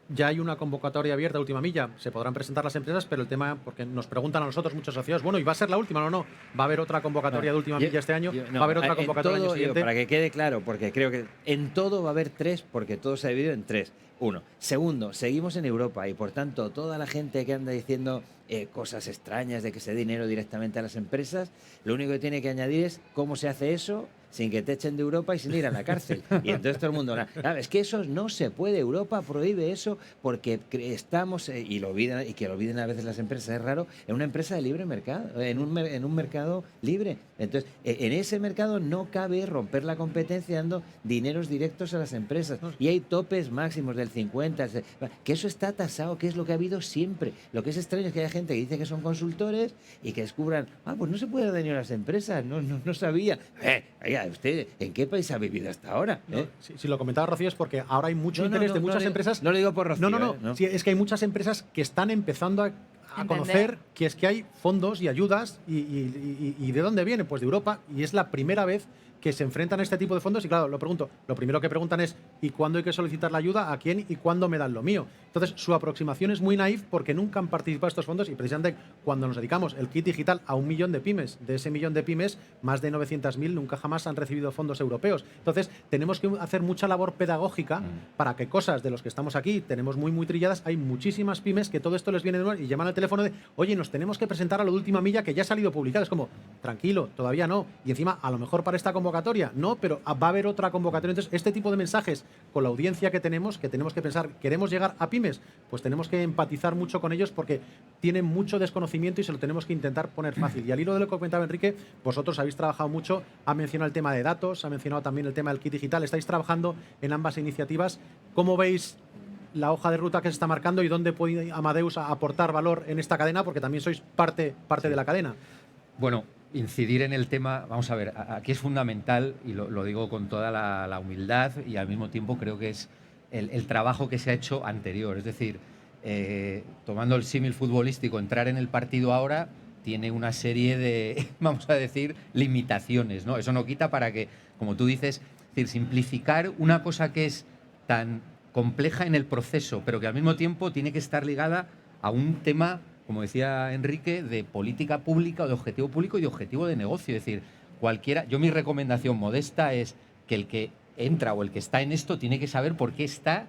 ya hay una convocatoria abierta a última milla. Se podrán presentar las empresas, pero el tema, porque nos preguntan a nosotros muchos socios, bueno, ¿y va a ser la última o no? ¿Va a haber otra convocatoria de última milla este año? ¿Va a haber otra convocatoria el año siguiente? Para que quede claro, porque creo que en todo va a haber 3, porque todo se ha dividido en 3. Uno. Segundo, seguimos en Europa y por tanto toda la gente que anda diciendo cosas extrañas de que se dé dinero directamente a las empresas, lo único que tiene que añadir es cómo se hace eso sin que te echen de Europa y sin ir a la cárcel. Y entonces todo el mundo, claro, es que eso no se puede, Europa prohíbe eso porque estamos, y que lo olviden a veces las empresas, es raro, en una empresa de libre mercado, en un mercado libre. Entonces, en ese mercado no cabe romper la competencia dando dineros directos a las empresas. Y hay topes máximos del 50, que eso está tasado, que es lo que ha habido siempre. Lo que es extraño es que haya gente que dice que son consultores y que descubran, pues no se puede dar dinero a las empresas, no sabía. Oiga, ¿usted en qué país ha vivido hasta ahora? No, si lo comentaba Rocío es porque ahora hay mucho interés de muchas empresas. No lo digo por Rocío. No. Sí, es que hay muchas empresas que están empezando a conocer que es que hay fondos y ayudas y ¿de dónde vienen? Pues de Europa, y es la primera vez que se enfrentan a este tipo de fondos y claro, lo primero que preguntan es ¿y cuándo hay que solicitar la ayuda? ¿A quién? ¿Y cuándo me dan lo mío? Entonces, su aproximación es muy naif porque nunca han participado estos fondos y precisamente cuando nos dedicamos el kit digital a 1 millón de pymes, de ese 1 millón de pymes, más de 900.000 nunca jamás han recibido fondos europeos. Entonces, tenemos que hacer mucha labor pedagógica para que cosas de los que estamos aquí tenemos muy trilladas. Hay muchísimas pymes que todo esto les viene de nuevo y llaman al teléfono de oye, nos tenemos que presentar a lo de última milla que ya ha salido publicado. Es como, tranquilo, todavía no. Y encima, a lo mejor para esta convocatoria, no, pero va a haber otra convocatoria. Entonces, este tipo de mensajes con la audiencia que tenemos que pensar, ¿queremos llegar a pymes? Pues tenemos que empatizar mucho con ellos porque tienen mucho desconocimiento y se lo tenemos que intentar poner fácil. Y al hilo de lo que comentaba Enrique, vosotros habéis trabajado mucho, ha mencionado el tema de datos, ha mencionado también el tema del kit digital, estáis trabajando en ambas iniciativas. ¿Cómo veis la hoja de ruta que se está marcando y dónde puede Amadeus aportar valor en esta cadena? Porque también sois parte de la cadena. Bueno, incidir en el tema, vamos a ver, aquí es fundamental, y lo digo con toda la humildad y al mismo tiempo creo que es el trabajo que se ha hecho anterior. Es decir, tomando el símil futbolístico, entrar en el partido ahora tiene una serie de, vamos a decir, limitaciones, ¿no? Eso no quita para que, como tú dices, es decir, simplificar una cosa que es tan compleja en el proceso, pero que al mismo tiempo tiene que estar ligada a un tema, como decía Enrique, de política pública o de objetivo público y de objetivo de negocio. Es decir, mi recomendación modesta es que el que entra o el que está en esto tiene que saber por qué está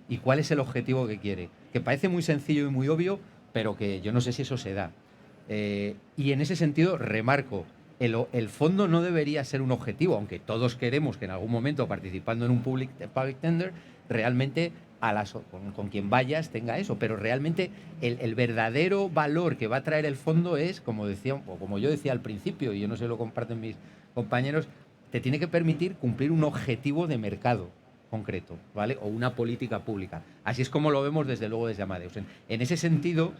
y cuál es el objetivo que quiere. Que parece muy sencillo y muy obvio, pero que yo no sé si eso se da. Y en ese sentido, remarco, el fondo no debería ser un objetivo, aunque todos queremos que en algún momento, participando en un public tender, realmente con quien vayas tenga eso, pero realmente el verdadero valor que va a traer el fondo es, como yo decía al principio, y yo no sé si lo comparten mis compañeros, te tiene que permitir cumplir un objetivo de mercado concreto, ¿vale? O una política pública. Así es como lo vemos desde luego desde Amadeus. En ese sentido,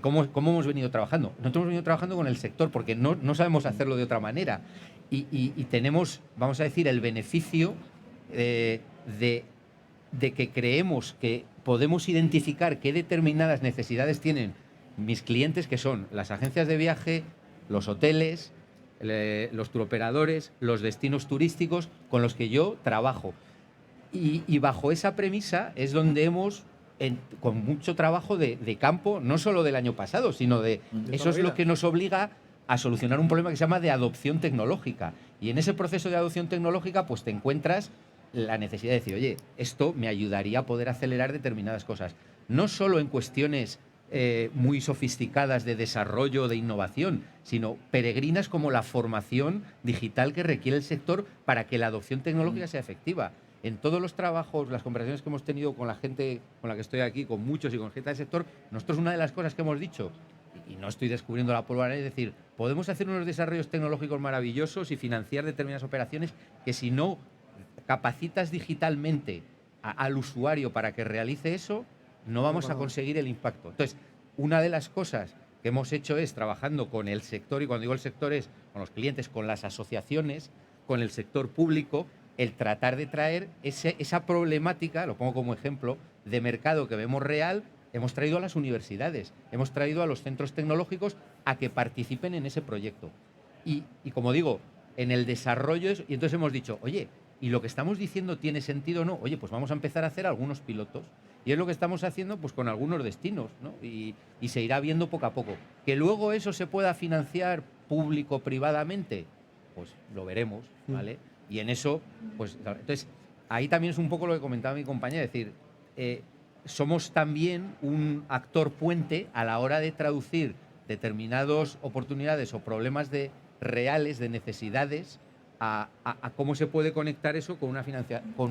¿cómo hemos venido trabajando? Nosotros hemos venido trabajando con el sector porque no sabemos hacerlo de otra manera y tenemos, vamos a decir, el beneficio de que creemos que podemos identificar qué determinadas necesidades tienen mis clientes, que son las agencias de viaje, los hoteles, los turoperadores, los destinos turísticos con los que yo trabajo. Y bajo esa premisa es donde hemos, con mucho trabajo de campo, no solo del año pasado, sino eso es lo que nos obliga a solucionar un problema que se llama de adopción tecnológica. Y en ese proceso de adopción tecnológica, pues te encuentras la necesidad de decir, oye, esto me ayudaría a poder acelerar determinadas cosas. No solo en cuestiones muy sofisticadas de desarrollo, de innovación, sino peregrinas como la formación digital que requiere el sector para que la adopción tecnológica sea efectiva. En todos los trabajos, las conversaciones que hemos tenido con la gente con la que estoy aquí, con muchos y con gente del sector, nosotros una de las cosas que hemos dicho, y no estoy descubriendo la pólvora, es decir, podemos hacer unos desarrollos tecnológicos maravillosos y financiar determinadas operaciones que si no capacitas digitalmente al usuario para que realice eso, no vamos a conseguir el impacto. Entonces, una de las cosas que hemos hecho es, trabajando con el sector, y cuando digo el sector es con los clientes, con las asociaciones, con el sector público, el tratar de traer esa problemática, lo pongo como ejemplo, de mercado que vemos real, hemos traído a las universidades, hemos traído a los centros tecnológicos a que participen en ese proyecto. Y como digo, en el desarrollo, y entonces hemos dicho, oye, ¿y lo que estamos diciendo tiene sentido o no? Oye, pues vamos a empezar a hacer algunos pilotos. Y es lo que estamos haciendo pues, con algunos destinos, ¿no? Y se irá viendo poco a poco. Que luego eso se pueda financiar público-privadamente, pues lo veremos, ¿vale? Y en eso, pues, entonces, ahí también es un poco lo que comentaba mi compañera, es decir, somos también un actor puente a la hora de traducir determinadas oportunidades o problemas reales, de necesidades, a cómo se puede conectar eso con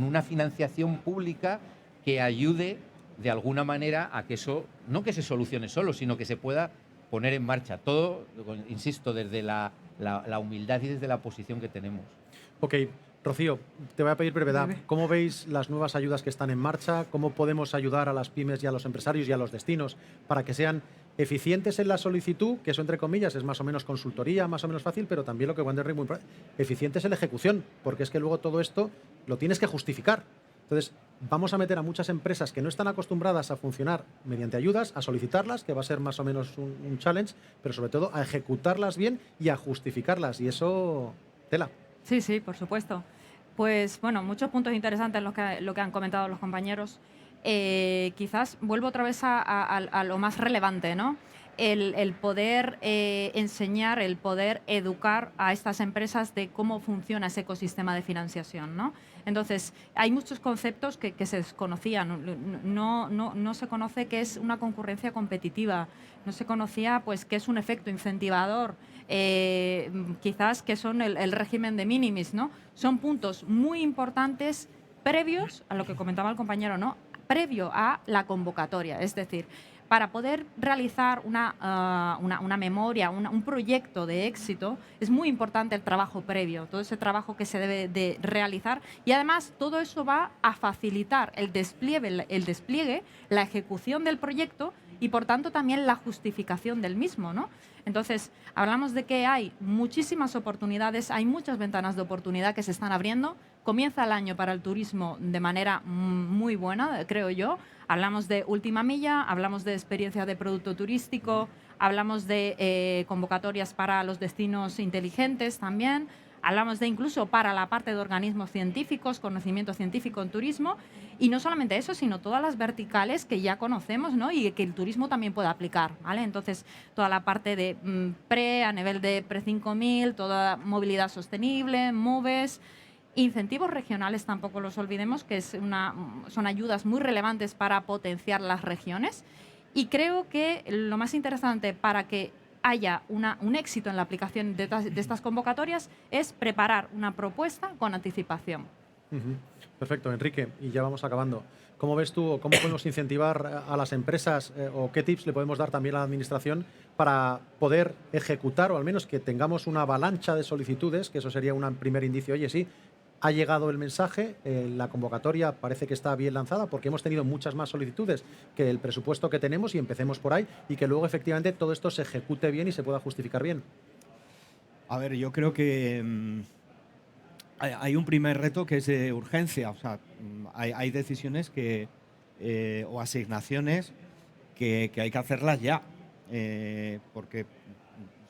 una financiación pública que ayude de alguna manera a que eso, no que se solucione solo, sino que se pueda poner en marcha. Todo, insisto, desde la humildad y desde la posición que tenemos. Ok, Rocío, te voy a pedir brevedad. ¿Cómo veis las nuevas ayudas que están en marcha? ¿Cómo podemos ayudar a las pymes y a los empresarios y a los destinos para que sean eficientes en la solicitud, que eso entre comillas es más o menos consultoría, más o menos fácil, pero también lo que Wander muy eficientes en la ejecución, porque es que luego todo esto lo tienes que justificar. Entonces, vamos a meter a muchas empresas que no están acostumbradas a funcionar mediante ayudas, a solicitarlas, que va a ser más o menos un challenge, pero sobre todo a ejecutarlas bien y a justificarlas. Y eso, tela. Sí, sí, por supuesto. Pues bueno, muchos puntos interesantes lo que han comentado los compañeros. Quizás vuelvo otra vez a lo más relevante, ¿no? El poder enseñar, el poder educar a estas empresas de cómo funciona ese ecosistema de financiación, ¿no? Entonces, hay muchos conceptos que se desconocían. No se conoce qué es una concurrencia competitiva, no se conocía pues qué es un efecto incentivador, quizás qué son el régimen de minimis, ¿no? Son puntos muy importantes previos a lo que comentaba el compañero, ¿no? Previo a la convocatoria, es decir, para poder realizar una memoria, un proyecto de éxito, es muy importante el trabajo previo, todo ese trabajo que se debe de realizar, y además todo eso va a facilitar el despliegue, la ejecución del proyecto y por tanto también la justificación del mismo, ¿no? Entonces, hablamos de que hay muchísimas oportunidades, hay muchas ventanas de oportunidad que se están abriendo. Comienza el año para el turismo de manera muy buena, creo yo. Hablamos de última milla, hablamos de experiencia de producto turístico, hablamos de convocatorias para los destinos inteligentes también. Hablamos de incluso para la parte de organismos científicos, conocimiento científico en turismo, y no solamente eso, sino todas las verticales que ya conocemos, ¿no? Y que el turismo también puede aplicar, ¿vale? Entonces, toda la parte de a nivel de pre-5000, toda movilidad sostenible, MOVES, incentivos regionales tampoco los olvidemos, que son ayudas muy relevantes para potenciar las regiones. Y creo que lo más interesante para que haya un éxito en la aplicación de estas convocatorias es preparar una propuesta con anticipación. Perfecto, Enrique, y ya vamos acabando. ¿Cómo ves tú, o cómo podemos incentivar a las empresas o qué tips le podemos dar también a la administración para poder ejecutar, o al menos que tengamos una avalancha de solicitudes, que eso sería un primer indicio? Oye, sí, ha llegado el mensaje, la convocatoria parece que está bien lanzada porque hemos tenido muchas más solicitudes que el presupuesto que tenemos, y empecemos por ahí, y que luego efectivamente todo esto se ejecute bien y se pueda justificar bien. A ver, yo creo que hay un primer reto que es de urgencia. O sea, hay decisiones o asignaciones que hay que hacerlas ya, porque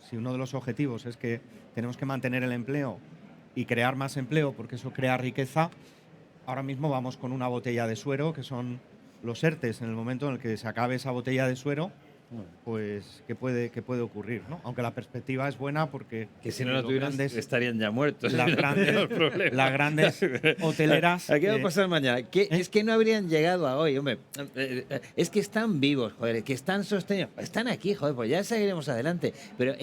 si uno de los objetivos es que tenemos que mantener el empleo y crear más empleo, porque eso crea riqueza, ahora mismo vamos con una botella de suero, que son los ERTEs. En el momento en el que se acabe esa botella de suero, pues ¿qué puede ocurrir, ¿no? Aunque la perspectiva es buena, porque que si no lo tuvieran estarían ya muertos. Las grandes hoteleras. ¿Qué va a pasar mañana? Es que no habrían llegado a hoy, hombre. Es que están vivos, joder, que están sostenidos. Están aquí, joder, pues ya seguiremos adelante. Pero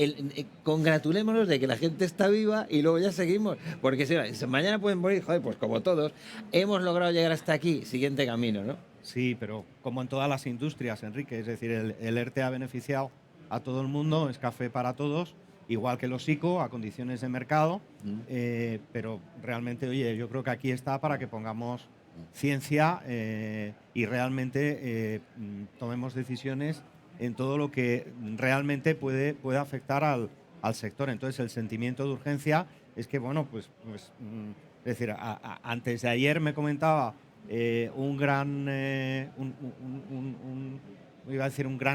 congratulémonos de que la gente está viva y luego ya seguimos. Porque si mañana pueden morir, joder, pues como todos, hemos logrado llegar hasta aquí. Siguiente camino, ¿no? Sí, pero como en todas las industrias, Enrique, es decir, el ERTE ha beneficiado a todo el mundo, es café para todos, igual que los ICO, a condiciones de mercado, pero realmente, oye, yo creo que aquí está para que pongamos ciencia y realmente tomemos decisiones en todo lo que realmente puede afectar al sector. Entonces, el sentimiento de urgencia es que, bueno, pues es decir, antes de ayer me comentaba un gran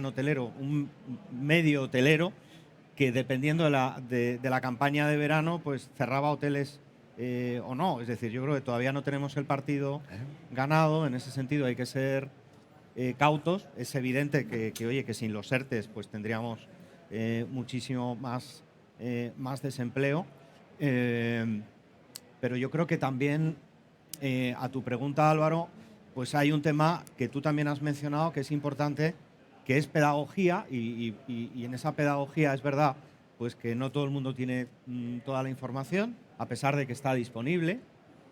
hotelero, un medio hotelero, que dependiendo de la campaña de verano, pues cerraba hoteles o no. Es decir, yo creo que todavía no tenemos el partido ganado. En ese sentido hay que ser cautos. Es evidente que sin los ERTEs pues tendríamos muchísimo más desempleo. Pero yo creo que también, a tu pregunta, Álvaro, pues hay un tema que tú también has mencionado que es importante, que es pedagogía, y en esa pedagogía es verdad pues que no todo el mundo tiene toda la información, a pesar de que está disponible,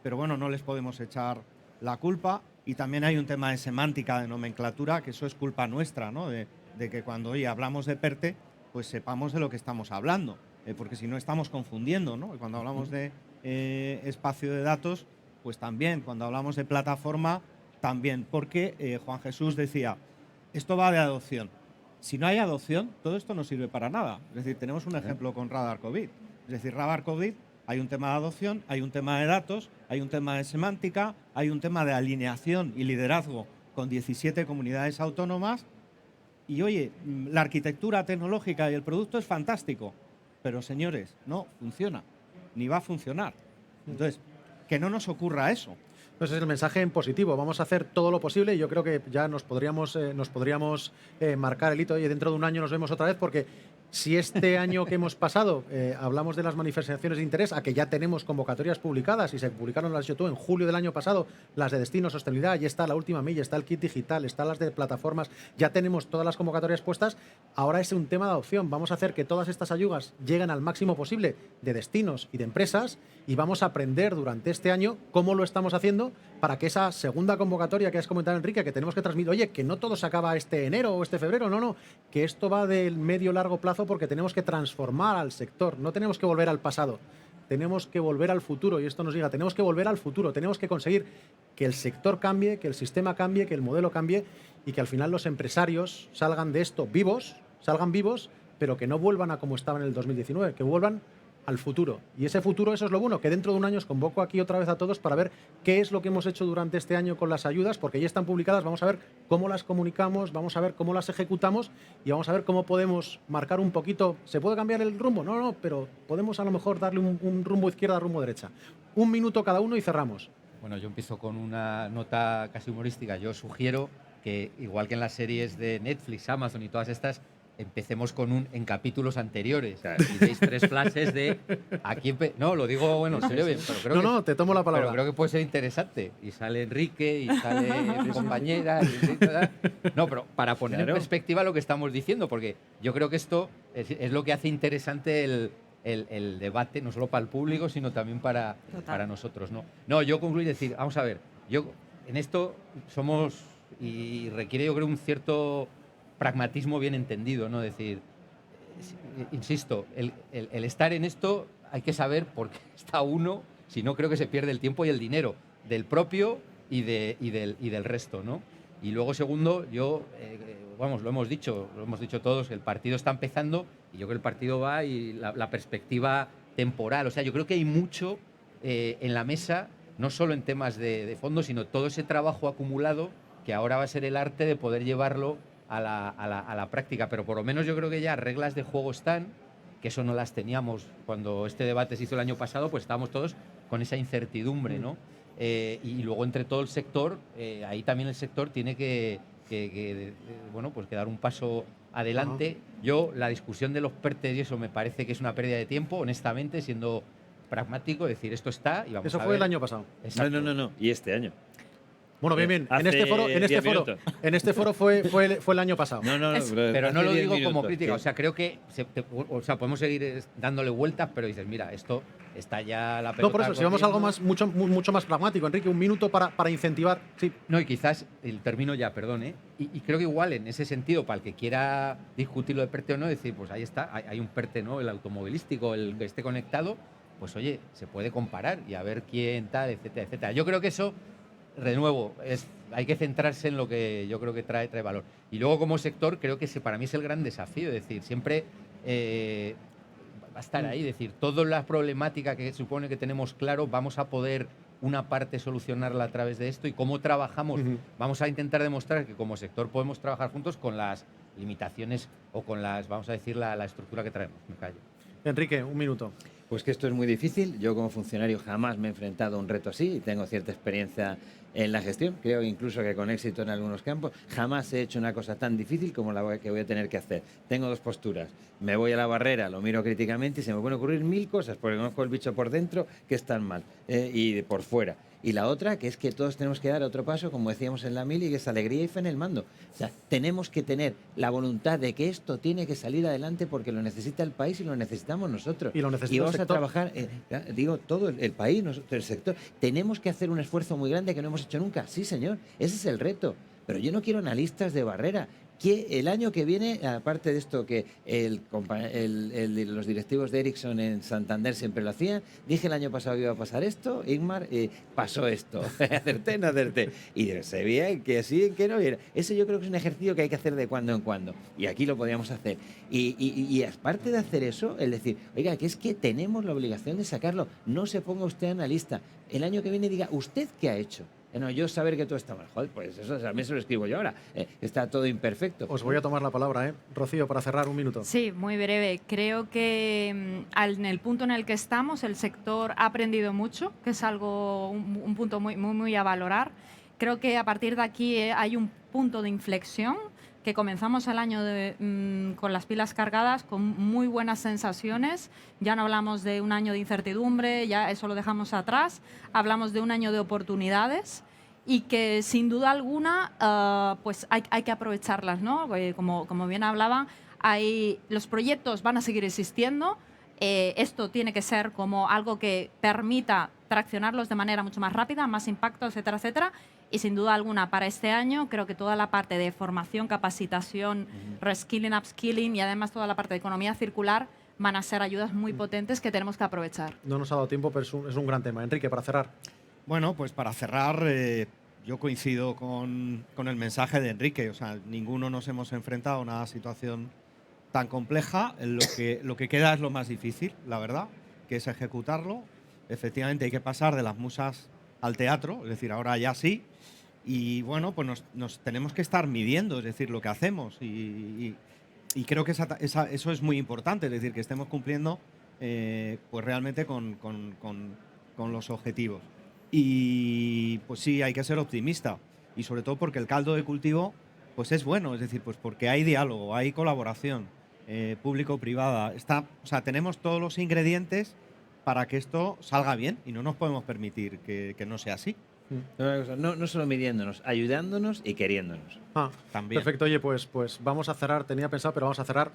pero bueno, no les podemos echar la culpa. Y también hay un tema de semántica, de nomenclatura, que eso es culpa nuestra, ¿no? De que cuando hoy hablamos de PERTE, pues sepamos de lo que estamos hablando, porque si no estamos confundiendo, ¿no? Y cuando hablamos de espacio de datos, pues también, cuando hablamos de plataforma, también, porque Juan Jesús decía, esto va de adopción. Si no hay adopción, todo esto no sirve para nada. Es decir, tenemos un ejemplo con Radar COVID. Es decir, Radar COVID, hay un tema de adopción, hay un tema de datos, hay un tema de semántica, hay un tema de alineación y liderazgo con 17 comunidades autónomas. Y oye, la arquitectura tecnológica y el producto es fantástico, pero señores, no funciona, ni va a funcionar. Entonces, que no nos ocurra eso. Pues es el mensaje en positivo. Vamos a hacer todo lo posible y yo creo que ya nos podríamos marcar el hito y dentro de un año nos vemos otra vez, porque si este año que hemos pasado hablamos de las manifestaciones de interés, a que ya tenemos convocatorias publicadas y se publicaron las YouTube en julio del año pasado, las de destino, sostenibilidad, ya está la última milla, está el kit digital, están las de plataformas, ya tenemos todas las convocatorias puestas. Ahora es un tema de adopción. Vamos a hacer que todas estas ayudas lleguen al máximo posible de destinos y de empresas y vamos a aprender durante este año cómo lo estamos haciendo para que esa segunda convocatoria que has comentado, Enrique, que tenemos que transmitir, oye, que no todo se acaba este enero o este febrero, no, que esto va del medio-largo plazo, porque tenemos que transformar al sector, no tenemos que volver al pasado, tenemos que volver al futuro, y esto nos diga, tenemos que volver al futuro, tenemos que conseguir que el sector cambie, que el sistema cambie, que el modelo cambie y que al final los empresarios salgan de esto vivos, pero que no vuelvan a como estaban en el 2019, que vuelvan al futuro. Y ese futuro, eso es lo bueno, que dentro de un año os convoco aquí otra vez a todos para ver qué es lo que hemos hecho durante este año con las ayudas, porque ya están publicadas, vamos a ver cómo las comunicamos, vamos a ver cómo las ejecutamos y vamos a ver cómo podemos marcar un poquito. ¿Se puede cambiar el rumbo? No, pero podemos a lo mejor darle un rumbo izquierda, rumbo derecha. 1 minuto cada uno y cerramos. Bueno, yo empiezo con una nota casi humorística. Yo sugiero que, igual que en las series de Netflix, Amazon y todas estas, empecemos con en capítulos anteriores. Y deis 3 flashes de aquí. No, lo digo, bueno, se ve bien, pero creo que, te tomo la palabra. Pero creo que puede ser interesante. Y sale Enrique, y sale mi compañera. No, pero para poner en perspectiva lo que estamos diciendo, porque yo creo que esto es lo que hace interesante el debate, no solo para el público, sino también para nosotros, ¿no? Yo concluyo y decir, vamos a ver, yo en esto somos, y requiere yo creo un cierto pragmatismo bien entendido, ¿no? Es decir, insisto, el estar en esto hay que saber por qué está uno, si no creo que se pierde el tiempo y el dinero del propio y del resto, ¿no? Y luego, segundo, vamos, lo hemos dicho todos, el partido está empezando y yo creo que el partido va y la perspectiva temporal, o sea, yo creo que hay mucho en la mesa, no solo en temas de fondo, sino todo ese trabajo acumulado que ahora va a ser el arte de poder llevarlo a la práctica, pero por lo menos yo creo que ya reglas de juego están, que eso no las teníamos cuando este debate se hizo el año pasado, pues estábamos todos con esa incertidumbre, ¿no? Y luego entre todo el sector, ahí también el sector tiene que dar un paso adelante. Yo, la discusión de los PERTES y eso me parece que es una pérdida de tiempo, honestamente, siendo pragmático, decir esto está y vamos eso a ver. Eso fue el año pasado. Exacto. No, y este año. Bueno, bien. En este foro fue el año pasado. Pero no lo digo como crítica. O sea, creo que podemos seguir dándole vueltas, pero dices, mira, esto está ya la pelota. No, por eso, si vamos a algo mucho más pragmático, Enrique, 1 minuto para incentivar. Sí. No, y quizás, termino ya, perdón, y creo que igual en ese sentido, para el que quiera discutir lo de PERTE o no, decir, pues ahí está, hay un PERTE, ¿no? El automovilístico, el que esté conectado, pues oye, se puede comparar y a ver quién tal, etcétera, etcétera. Yo creo que eso, de nuevo, hay que centrarse en lo que yo creo que trae valor. Y luego, como sector, creo que para mí es el gran desafío. Es decir, siempre va a estar ahí. Es decir, toda la problemática que supone que tenemos claro, vamos a poder una parte solucionarla a través de esto. Y cómo trabajamos, vamos a intentar demostrar que como sector podemos trabajar juntos con las limitaciones o con las, vamos a decir, la estructura que traemos. Me callo. Enrique, un minuto. Pues que esto es muy difícil. Yo como funcionario jamás me he enfrentado a un reto así y tengo cierta experiencia en la gestión. Creo incluso que con éxito en algunos campos. Jamás he hecho una cosa tan difícil como la que voy a tener que hacer. Tengo dos posturas. Me voy a la barrera, lo miro críticamente y se me pueden ocurrir 1000 cosas porque conozco el bicho por dentro que están mal y por fuera. Y la otra, que es que todos tenemos que dar otro paso, como decíamos en la mili, que es alegría y fe en el mando. O sea, tenemos que tener la voluntad de que esto tiene que salir adelante porque lo necesita el país y lo necesitamos nosotros. Y lo necesita y el vamos a sector. trabajar, digo, todo el país, nosotros, el sector. Tenemos que hacer un esfuerzo muy grande que no hemos hecho nunca. Sí, señor, ese es el reto. Pero yo no quiero analistas de barrera. Que el año que viene, aparte de esto que los directivos de Ericsson en Santander siempre lo hacían, dije el año pasado que iba a pasar esto, Ingmar, pasó esto, acerté, no acerté. Y se veía que sí, que no. Ese yo creo que es un ejercicio que hay que hacer de cuando en cuando. Y aquí lo podíamos hacer. Y aparte de hacer eso, el decir, oiga, que es que tenemos la obligación de sacarlo. No se ponga usted analista. El año que viene diga, ¿usted qué ha hecho? No, yo saber que todo está mal. Joder, pues eso a mí se lo escribo yo ahora. Está todo imperfecto. Os voy a tomar la palabra, ¿eh? Rocío, para cerrar, un minuto. Sí, muy breve. Creo que en el punto en el que estamos, el sector ha aprendido mucho, que es algo, un punto muy a valorar. Creo que a partir de aquí hay un punto de inflexión, que comenzamos el año con las pilas cargadas, con muy buenas sensaciones. Ya no hablamos de un año de incertidumbre, ya eso lo dejamos atrás. Hablamos de un año de oportunidades y que sin duda alguna pues hay que aprovecharlas, ¿no? Como bien hablaba, los proyectos van a seguir existiendo. Esto tiene que ser como algo que permita traccionarlos de manera mucho más rápida, más impacto, etcétera, etcétera. Y sin duda alguna, para este año, creo que toda la parte de formación, capacitación, reskilling, upskilling y además toda la parte de economía circular van a ser ayudas muy potentes que tenemos que aprovechar. No nos ha dado tiempo, pero es un gran tema. Enrique, para cerrar. Bueno, pues para cerrar, yo coincido con el mensaje de Enrique. O sea, ninguno nos hemos enfrentado a una situación tan compleja. Lo que queda es lo más difícil, la verdad, que es ejecutarlo. Efectivamente, hay que pasar de las musas al teatro, es decir, ahora ya sí. Y bueno, pues nos tenemos que estar midiendo, es decir, lo que hacemos. Y creo que eso es muy importante, es decir, que estemos cumpliendo pues realmente con los objetivos. Y pues sí, hay que ser optimista. Y sobre todo porque el caldo de cultivo pues es bueno, es decir, pues porque hay diálogo, hay colaboración público-privada. O sea, tenemos todos los ingredientes para que esto salga bien y no nos podemos permitir que no sea así. No solo midiéndonos, ayudándonos y queriéndonos. También. Perfecto, oye, pues vamos a cerrar, tenía pensado, pero vamos a cerrar.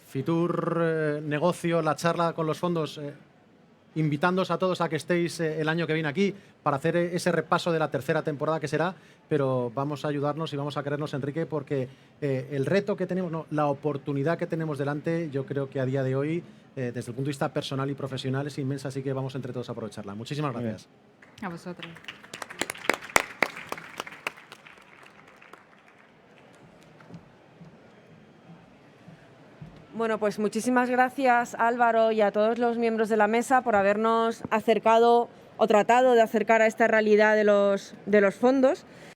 Fitur Negocio, la charla con los fondos, invitándoos a todos a que estéis el año que viene aquí para hacer ese repaso de la tercera temporada que será, pero vamos a ayudarnos y vamos a querernos, Enrique, porque el reto que tenemos, no, la oportunidad que tenemos delante, yo creo que a día de hoy, desde el punto de vista personal y profesional, es inmensa, así que vamos entre todos a aprovecharla. Muchísimas gracias. A vosotros. Bueno, pues muchísimas gracias, Álvaro, y a todos los miembros de la mesa por habernos acercado o tratado de acercar a esta realidad de los fondos.